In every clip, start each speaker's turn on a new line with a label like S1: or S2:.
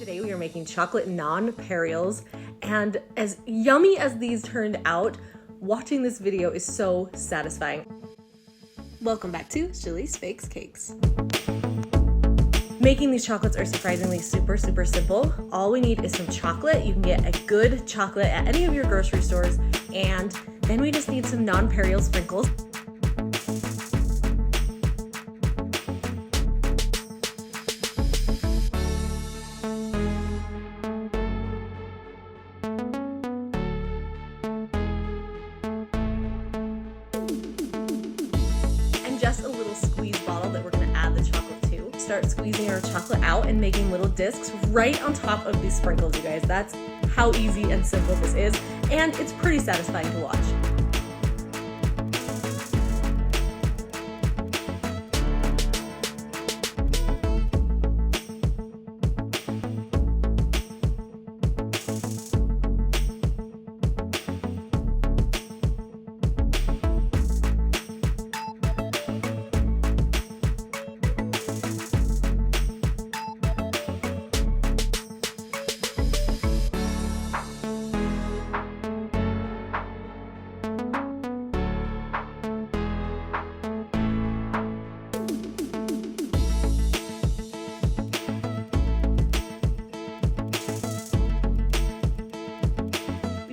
S1: Today we are making chocolate nonpareils, and as yummy as these turned out, watching this video is so satisfying. Welcome back to Chili's Fakes Cakes. Making these chocolates are surprisingly super simple. All we need is some chocolate. You can get a good chocolate at any of your grocery stores, and then we just need some nonpareil sprinkles. Just a little squeeze bottle that we're going to add the chocolate to. Start squeezing our chocolate out and making little discs right on top of these sprinkles, you guys. That's how easy and simple this is, and it's pretty satisfying to watch.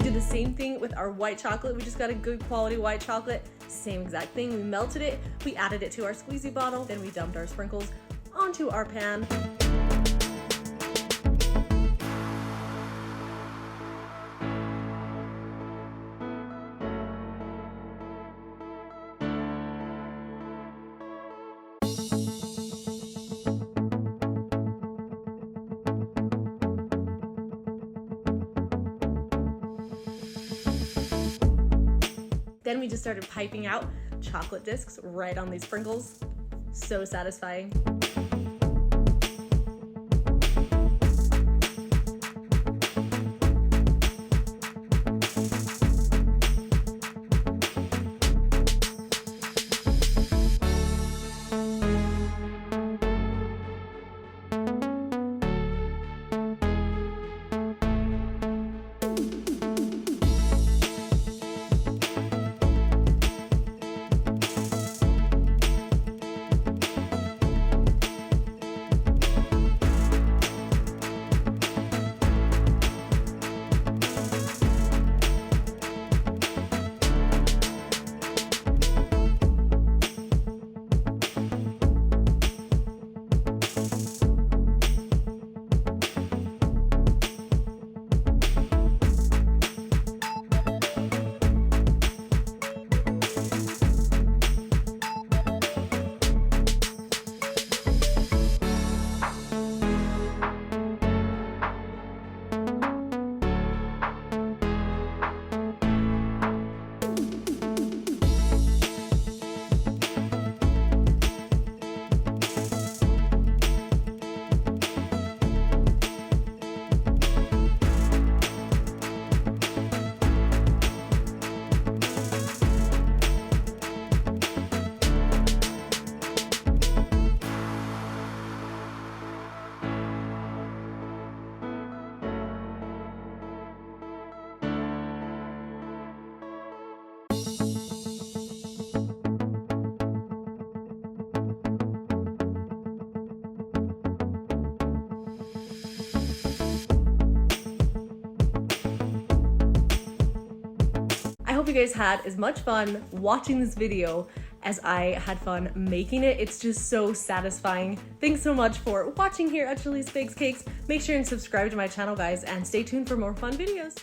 S1: The same thing with our white chocolate. We just got a good quality white chocolate. Same exact thing. We melted it, we added it to our squeezy bottle, then we dumped our sprinkles onto our pan. Then we just started piping out chocolate discs right on these sprinkles. So satisfying. I hope you guys had as much fun watching this video as I had fun making it. It's just so satisfying. Thanks so much for watching here at Chili's Fakes Cakes. Make sure and subscribe to my channel, guys, and stay tuned for more fun videos.